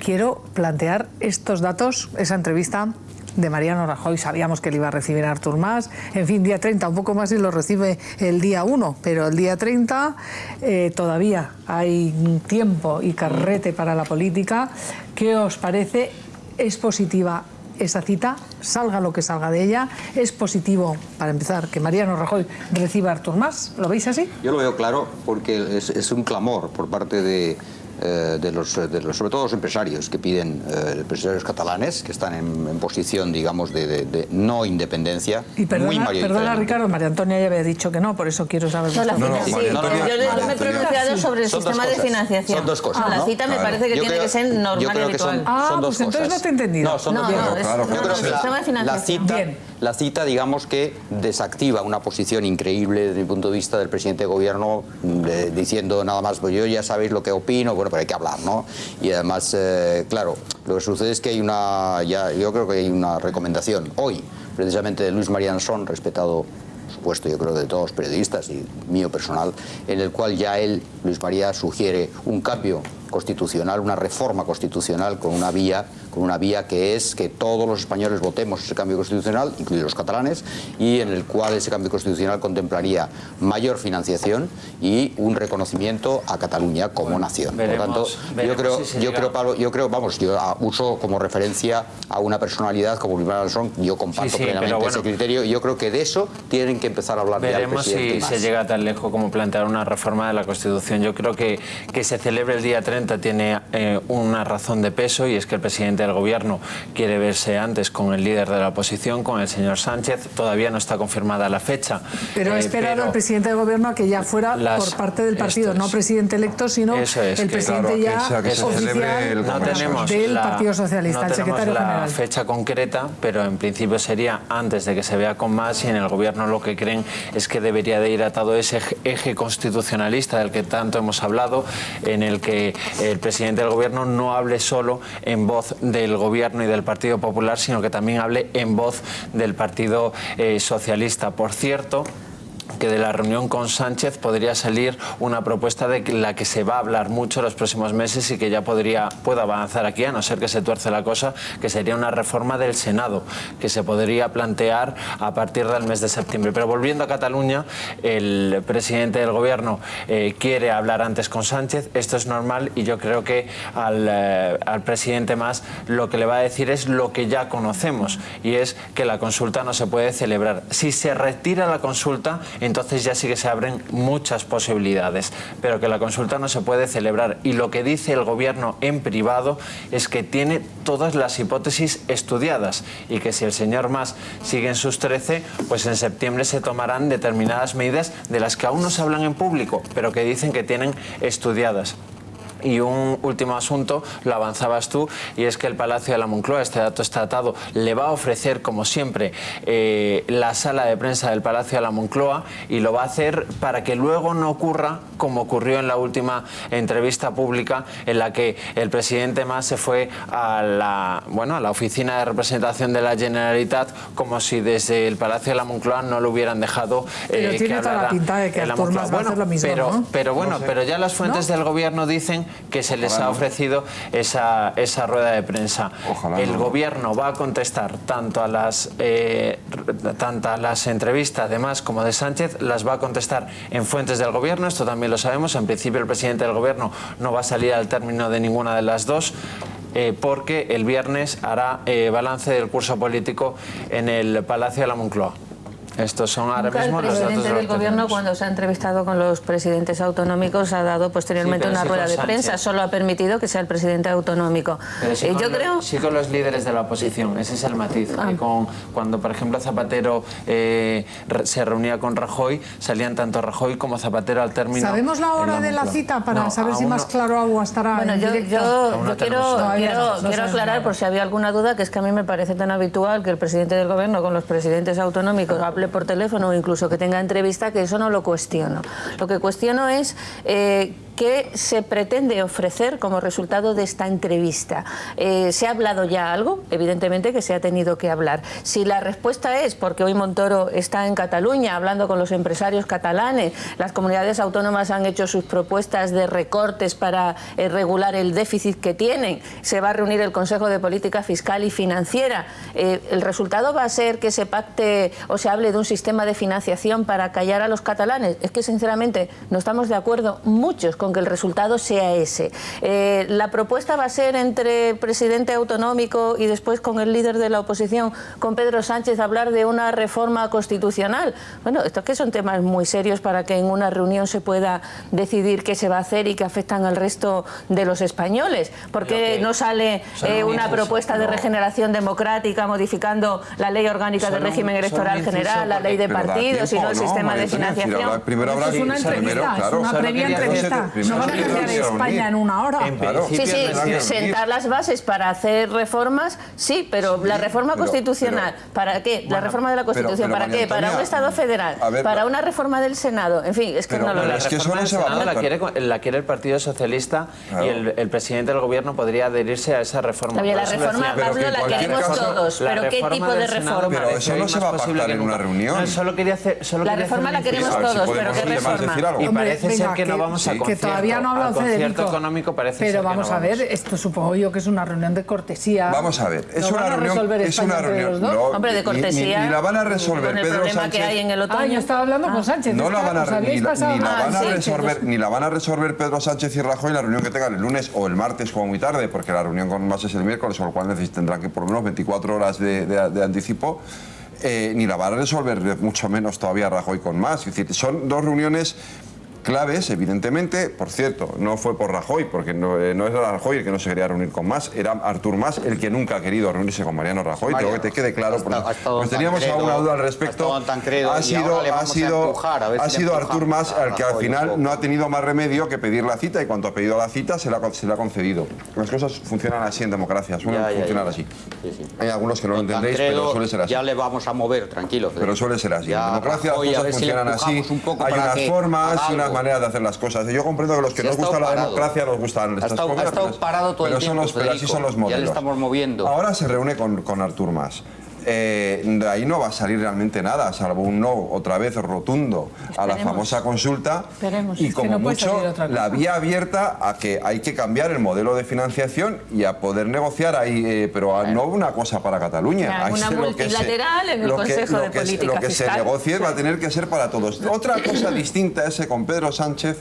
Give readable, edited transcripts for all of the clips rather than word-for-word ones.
quiero plantear estos datos, esa entrevista de Mariano Rajoy. Sabíamos que le iba a recibir a Artur Mas, en fin, día 30, un poco más y lo recibe el día 1, pero el día 30 todavía hay tiempo y carrete para la política. ¿Qué os parece? ¿Es positiva esa cita? Salga lo que salga de ella. ¿Es positivo, para empezar, que Mariano Rajoy reciba a Artur Mas? ¿Lo veis así? Yo lo veo claro porque es un clamor por parte de sobre todo los empresarios que piden, empresarios catalanes que están en posición, digamos, de no independencia. Y perdona, Ricardo, María Antonia ya había dicho que no, por eso quiero saber. Yo me he pronunciado sobre el sistema de financiación. Son dos cosas. La cita me parece que tiene que ser normal y habitual. Son dos pues entonces cosas. no te he entendido. No, son dos cosas. Yo creo que el sistema de financiación. La cita, digamos, que desactiva una posición increíble desde mi punto de vista del presidente de gobierno, diciendo nada más, pues yo ya sabéis lo que opino, bueno, pero hay que hablar, ¿no? Y además, claro, lo que sucede es que hay yo creo que hay una recomendación hoy, precisamente de Luis María Ansón, respetado, por supuesto, yo creo, de todos los periodistas y mío personal, en el cual ya él, Luis María, sugiere un cambio constitucional, una reforma constitucional con una vía que es que todos los españoles votemos ese cambio constitucional, incluidos los catalanes, y en el cual ese cambio constitucional contemplaría mayor financiación y un reconocimiento a Cataluña como nación. Por tanto, yo uso como referencia a una personalidad como Luis María Ansón. Yo comparto plenamente ese criterio, y yo creo que de eso tienen que empezar a hablar. Veremos si se llega tan lejos como plantear una reforma de la Constitución. Yo creo que se celebre el día 30 tiene una razón de peso, y es que el presidente del gobierno quiere verse antes con el líder de la oposición, con el señor Sánchez. Todavía no está confirmada la fecha. Pero ha esperado el presidente del gobierno a que ya fuera por parte del partido, no presidente electo, sino el presidente oficial del Partido Socialista, el secretario general. La fecha concreta, pero en principio sería antes de que se vea con Mas, y en el gobierno lo que creen es que debería de ir atado ese eje constitucionalista del que tanto hemos hablado, en el que el presidente del gobierno no hable solo en voz del gobierno y del Partido Popular, sino que también hable en voz del Partido Socialista. Por cierto, que de la reunión con Sánchez podría salir una propuesta de la que se va a hablar mucho los próximos meses y que ya puede avanzar aquí, a no ser que se tuerce la cosa, que sería una reforma del Senado, que se podría plantear a partir del mes de septiembre. Pero volviendo a Cataluña, el presidente del gobierno quiere hablar antes con Sánchez. Esto es normal, y yo creo que al presidente Mas lo que le va a decir es lo que ya conocemos, y es que la consulta no se puede celebrar. Si se retira la consulta, entonces ya sí que se abren muchas posibilidades, pero que la consulta no se puede celebrar. Y lo que dice el gobierno en privado es que tiene todas las hipótesis estudiadas, y que si el señor Mas sigue en sus 13, pues en septiembre se tomarán determinadas medidas de las que aún no se hablan en público, pero que dicen que tienen estudiadas. Y un último asunto, lo avanzabas tú, y es que el Palacio de la Moncloa, este dato está atado, le va a ofrecer, como siempre, la sala de prensa del Palacio de la Moncloa, y lo va a hacer para que luego no ocurra como ocurrió en la última entrevista pública, en la que el presidente Mas se fue a la oficina de representación de la Generalitat, como si desde el Palacio de la Moncloa no lo hubieran dejado pero tiene toda la pinta de que Artur Mas va a hacer lo mismo, ¿no? Pero ya las fuentes del gobierno dicen que se les ha ofrecido esa rueda de prensa. El gobierno va a contestar tanto a las entrevistas de Mas como de Sánchez, las va a contestar en fuentes del gobierno. Esto también lo sabemos. En principio el presidente del gobierno no va a salir al término de ninguna de las dos, porque el viernes hará balance del curso político en el Palacio de la Moncloa. Estos son ahora mismo los datos. El presidente del gobierno, cuando se ha entrevistado con los presidentes autonómicos, ha dado posteriormente una rueda de prensa. Solo ha permitido que sea el presidente autonómico. Sí, con los líderes de la oposición, ese es el matiz. Cuando, por ejemplo, Zapatero se reunía con Rajoy, salían tanto Rajoy como Zapatero al término. ¿Sabemos la hora de la cita para saber si más claro agua estará? Bueno, yo quiero aclarar, por si había alguna duda, que es que a mí me parece tan habitual que el presidente del gobierno con los presidentes autonómicos hable por teléfono, o incluso que tenga entrevista, que eso no lo cuestiono. Lo que cuestiono es ¿qué se pretende ofrecer como resultado de esta entrevista? ¿Se ha hablado ya algo? Evidentemente que se ha tenido que hablar. Si la respuesta es porque hoy Montoro está en Cataluña hablando con los empresarios catalanes, las comunidades autónomas han hecho sus propuestas de recortes para regular el déficit que tienen, se va a reunir el Consejo de Política Fiscal y Financiera, ¿el resultado va a ser que se pacte o se hable de un sistema de financiación para callar a los catalanes? Es que sinceramente no estamos de acuerdo muchos con que el resultado sea ese. La propuesta va a ser entre presidente autonómico y después con el líder de la oposición, con Pedro Sánchez, hablar de una reforma constitucional. Bueno, estos que son temas muy serios para que en una reunión se pueda decidir qué se va a hacer y que afectan al resto de los españoles. ¿Por qué no sale una propuesta de regeneración democrática modificando la ley orgánica del régimen electoral general, la ley de partidos y no el sistema de financiación? Primero habrá es una entrevista, es una previa entrevista. No van a cambiar España en una hora. Sí, sentar las bases para hacer reformas, sí, pero la reforma constitucional, ¿para qué? La reforma de la Constitución, ¿para qué? ¿Para un Estado federal? ¿Para una reforma del Senado? En fin, es que no lo veo. La reforma del Senado la quiere el Partido Socialista y el presidente del Gobierno podría adherirse a esa reforma. La reforma, Pablo, la queremos todos, pero ¿qué tipo de reforma? Pero eso no se va a pactar en una reunión. La reforma la queremos todos, pero ¿qué reforma? Y parece ser que no vamos a concierto. Que todavía no ha hablado Federico. Económico parece pero ser vamos que no a ver, esto supongo yo que es una reunión de cortesía. Vamos a ver, es una reunión. No, hombre, de cortesía. Ni la van a resolver con el Pedro problema Sánchez. que hay en el otoño. Yo estaba hablando con Sánchez. No la van a ni la van a resolver Pedro Sánchez y Rajoy en la reunión que tengan el lunes o el martes como muy tarde, porque la reunión con más es el miércoles, con lo cual tendrán que por lo menos 24 horas de anticipo. Ni la van a resolver mucho menos todavía Rajoy con más. Es decir, son dos reuniones claves, evidentemente. Por cierto, no fue por Rajoy, porque no era Rajoy el que no se quería reunir con Mas, era Artur Mas el que nunca ha querido reunirse con Mariano Rajoy. Tengo que te quede claro, pues teníamos alguna duda al respecto. Ha sido Artur Mas el que al final no ha tenido más remedio que pedir la cita, y cuando ha pedido la cita se la ha concedido. Las cosas funcionan así en democracia, suelen funcionar así. Hay algunos que no lo entendéis, pero suele ser así. Ya le vamos a mover, tranquilo. Pero suele ser así. En democracia las cosas funcionan así. Hay unas formas y unas maneras de hacer las cosas. Yo comprendo que los que nos gusta la democracia nos gustan estas cosas. Ha estado parado todo el tiempo, pero así son los modelos. Ya le estamos moviendo. Ahora se reúne con Artur Mas. De ahí no va a salir realmente nada, salvo un no otra vez rotundo a la famosa consulta. Y como mucho la vía abierta a que hay que cambiar el modelo de financiación y a poder negociar ahí, pero no una cosa para Cataluña. Una multilateral en el Consejo de Política Fiscal. Lo que se negocie va a tener que ser para todos. Otra cosa distinta es que con Pedro Sánchez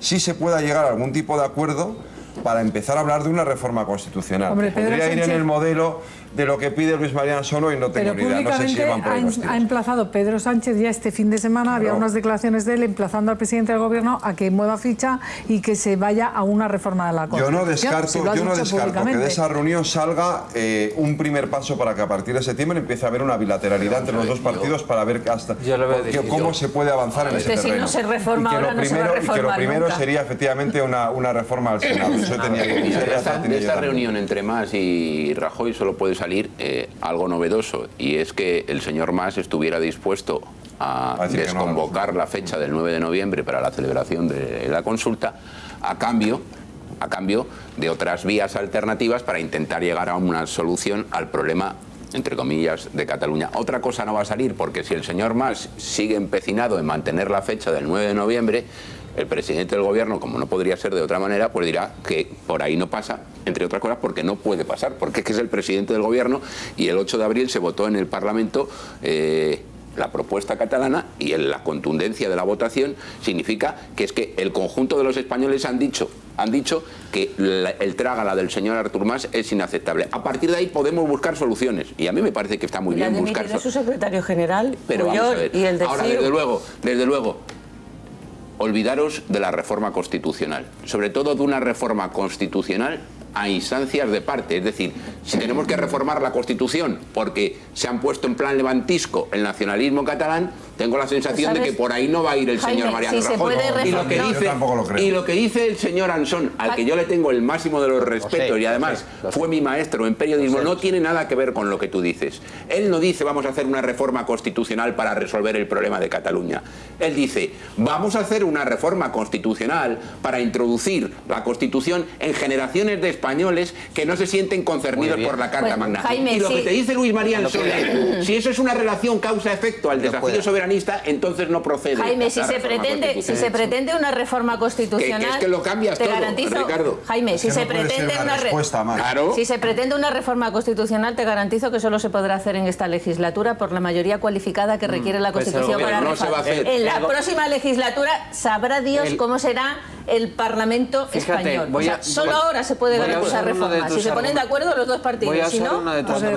sí se pueda llegar a algún tipo de acuerdo para empezar a hablar de una reforma constitucional. Hombre, podría ir en el modelo de lo que pide Luis Mariano Solo y no tengo ni idea. No sé si llevan por ahí los tiros. Ha emplazado Pedro Sánchez ya este fin de semana, había unas declaraciones de él emplazando al presidente del Gobierno a que mueva ficha y que se vaya a una reforma de la Constitución. Yo no descarto que de esa reunión salga un primer paso para que a partir de septiembre empiece a haber una bilateralidad entre los dos partidos para ver hasta cómo se puede avanzar en ese terreno. Si no se reforma ahora, no se va a reformar. Y que lo primero sería efectivamente una reforma al Senado. Eso tenía que de esta reunión entre Mas y Rajoy solo puede salir algo novedoso, y es que el señor Mas estuviera dispuesto a desconvocar la fecha del 9 de noviembre para la celebración de la consulta a cambio de otras vías alternativas para intentar llegar a una solución al problema, entre comillas, de Cataluña. Otra cosa no va a salir, porque si el señor Mas sigue empecinado en mantener la fecha del 9 de noviembre, el presidente del Gobierno, como no podría ser de otra manera, pues dirá que por ahí no pasa, entre otras cosas porque no puede pasar, porque es que es el presidente del Gobierno, y el 8 de abril se votó en el Parlamento la propuesta catalana, y la contundencia de la votación significa que es que el conjunto de los españoles han dicho que el trágala del señor Artur Mas es inaceptable. A partir de ahí podemos buscar soluciones, y a mí me parece que está muy bien buscar soluciones. Su secretario general, pero vamos a ver. Y el de ahora, desde luego, olvidaros de la reforma constitucional, sobre todo de una reforma constitucional a instancias de parte. Es decir, si tenemos que reformar la Constitución porque se han puesto en plan levantisco el nacionalismo catalán, Tengo la sensación de que por ahí no va a ir el señor Mariano Rajoy. Y lo que dice el señor Ansón, al que yo le tengo el máximo de los respetos y además fue mi maestro en periodismo, no tiene nada que ver con lo que tú dices. Él no dice vamos a hacer una reforma constitucional para resolver el problema de Cataluña. Él dice vamos a hacer una reforma constitucional para introducir la Constitución en generaciones de españoles que no se sienten concernidos por la Carta Magna. Jaime, y lo que te dice Luis María Ansón, si eso es una relación causa-efecto al desafío soberanista, entonces no procede. Jaime, si se pretende una reforma constitucional, que es que lo cambias te todo, garantizo, Ricardo. Jaime, si se pretende una reforma constitucional, te garantizo que solo se podrá hacer en esta legislatura por la mayoría cualificada que requiere la Constitución para reformar. En la próxima legislatura sabrá Dios cómo será el Parlamento español. Solo ahora se puede ganar esa reforma. Si se ponen de acuerdo los dos partidos, si no...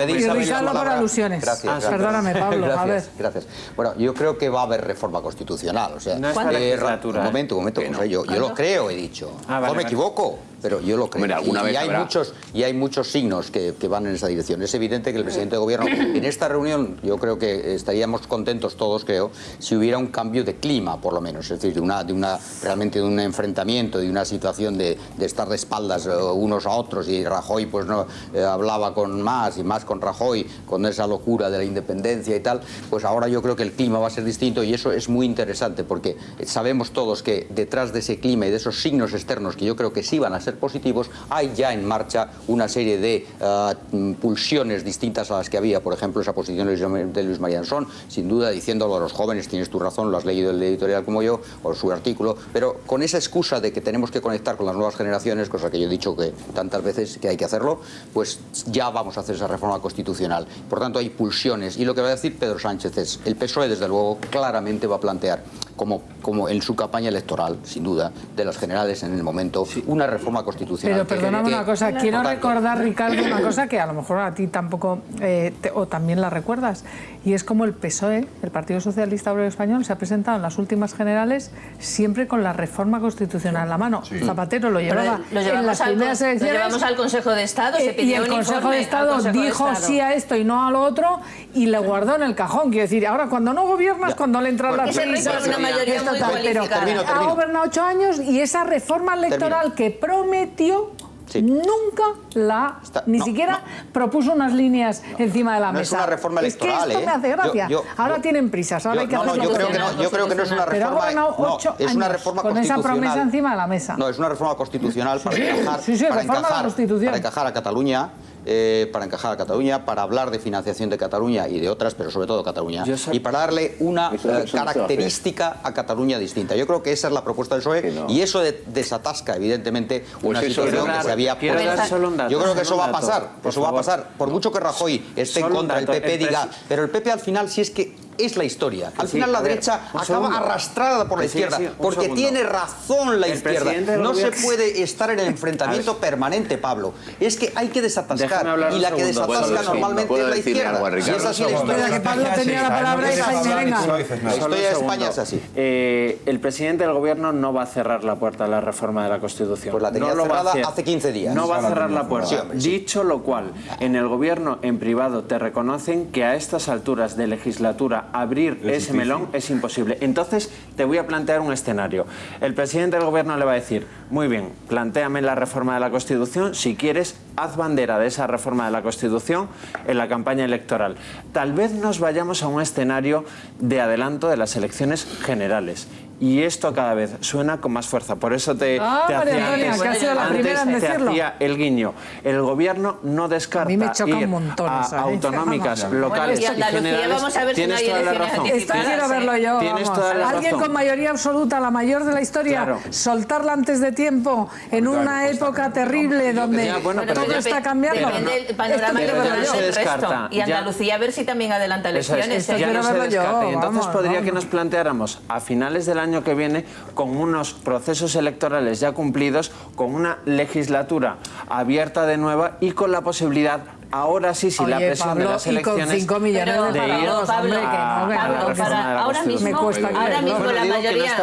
Y Ricardo por alusiones. Gracias. Perdóname, Pablo, a ver. Gracias. Bueno, yo creo que va a haber reforma constitucional. O sea, no es legislatura. Un momento. Yo lo creo, he dicho. No me equivoco, pero yo lo creo. Hombre, y hay muchos signos que van en esa dirección. Es evidente que el presidente de gobierno, en esta reunión, yo creo que estaríamos contentos todos, creo, si hubiera un cambio de clima, por lo menos. Es decir, realmente de un enfrentamiento, de una situación de estar de espaldas unos a otros, y Rajoy pues no hablaba con Mas y Mas con Rajoy, con esa locura de la independencia y tal. Pues ahora yo creo que el clima va a ser distinto, y eso es muy interesante, porque sabemos todos que detrás de ese clima y de esos signos externos, que yo creo que sí van a ser positivos, hay ya en marcha una serie de pulsiones distintas a las que había. Por ejemplo, esa posición de Luis María Ansón, sin duda diciéndolo a los jóvenes, tienes tu razón, lo has leído el editorial como yo, o su artículo, pero con esa excusa de que tenemos que conectar con las nuevas generaciones, cosa que yo he dicho que tantas veces que hay que hacerlo, pues ya vamos a hacer esa reforma constitucional. Por tanto, hay pulsiones, y lo que va a decir Pedro Sánchez es, el PSOE desde luego claramente va a plantear como en su campaña electoral, sin duda, de las generales en el momento, una reforma constitucional. Pero perdóname una cosa, quiero recordar, Ricardo, una cosa que a lo mejor a ti tampoco, o también la recuerdas, y es como el PSOE, el Partido Socialista Obrero Español, se ha presentado en las últimas generales siempre con la reforma constitucional en la mano. Zapatero lo llevaba en las primeras elecciones. Lo llevamos al Consejo de Estado, se pidió y el Consejo de Estado dijo sí a esto y no a lo otro, y le guardó en el cajón. Quiero decir, ahora cuando no gobiernas, cuando le entran las prisas, ha gobernado 8 años, y esa reforma electoral que prometió nunca ni siquiera propuso unas líneas encima de la mesa. No es una reforma electoral. Es que esto me hace gracia. Ahora tienen prisas, ahora hay que hacerlo. Yo creo que no es una reforma. Pero ha gobernado 8 es una años reforma con esa promesa encima de la mesa. No, es una reforma constitucional para encajar a Cataluña. Para hablar de financiación de Cataluña y de otras, pero sobre todo Cataluña, y para darle una característica a Cataluña distinta. Yo creo que esa es la propuesta del PSOE, y eso desatasca, evidentemente, una situación que se había... Yo creo que eso va a pasar, por mucho que Rajoy esté en contra, el PP diga, pero el PP al final, si es que es la historia. Al final la derecha acaba arrastrada por la izquierda, porque tiene razón la izquierda. No se puede estar en el enfrentamiento permanente, Pablo. Es que hay que desatascar, y la que desatasca normalmente es la izquierda. Si es así la historia de Pablo tenía la palabra y Jaime, venga. La historia de España es así. El presidente del gobierno no va a cerrar la puerta a la reforma de la Constitución. Pues la tenía cerrada hace 15 días. No va a cerrar la puerta. Dicho lo cual, en el gobierno en privado te reconocen que a estas alturas de legislatura abrir ese melón es imposible. Entonces te voy a plantear un escenario. El presidente del gobierno le va a decir, muy bien, plantéame la reforma de la Constitución, si quieres haz bandera de esa reforma de la Constitución en la campaña electoral. Tal vez nos vayamos a un escenario de adelanto de las elecciones generales. Y esto cada vez suena con más fuerza. Por eso te hacía el guiño. El gobierno no descarta ir a autonómicas, locales y generales. Vamos a ver Tienes si no hay toda la razón. Esto quiero verlo yo. Alguien con mayoría absoluta, la mayor de la historia, soltarla antes de tiempo, en una época terrible donde todo está cambiando. Depende del panorama que el resto. Y Andalucía, a ver si también adelanta elecciones. Ya no se descarta. Y entonces podría que nos planteáramos a finales del año que viene, con unos procesos electorales ya cumplidos, con una legislatura abierta de nueva y con la posibilidad, ahora sí, si la presión de las elecciones, y con 5 millones de parados, ahora mismo la mayoría,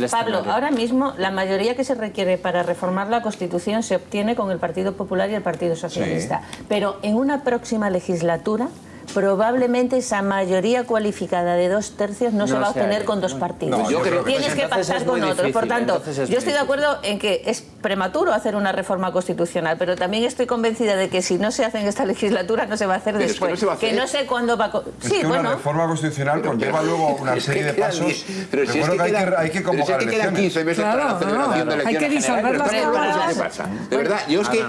Pablo, ahora mismo la mayoría que se requiere para reformar la Constitución se obtiene con el Partido Popular y el Partido Socialista, pero en una próxima legislatura probablemente esa mayoría cualificada de 2/3 no se va a obtener con dos partidos. No, yo creo que tienes que pactar con otros. Por tanto, yo estoy de acuerdo en que es prematuro hacer una reforma constitucional, pero también estoy convencida de que si no se hace en esta legislatura no se va a hacer Pero después. es que no se va a hacer. Que no sé cuándo va a... Es que una reforma constitucional conlleva luego una serie de pasos. Recuerdo que hay que convocar elecciones. Quedan 15 meses para la celebración de elecciones. Hay que disolver las ¿Qué pasa? De verdad, yo es que,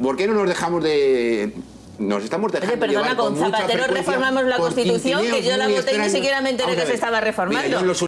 ¿por qué no nos dejamos de...? Nos estamos dejando. Oye, perdona, llevar con mucha Zapatero frecuencia reformamos la por Constitución, que yo la muy voté y ni extraños. siquiera me enteré Vamos a que se ver. estaba reformando. Mira, yo en los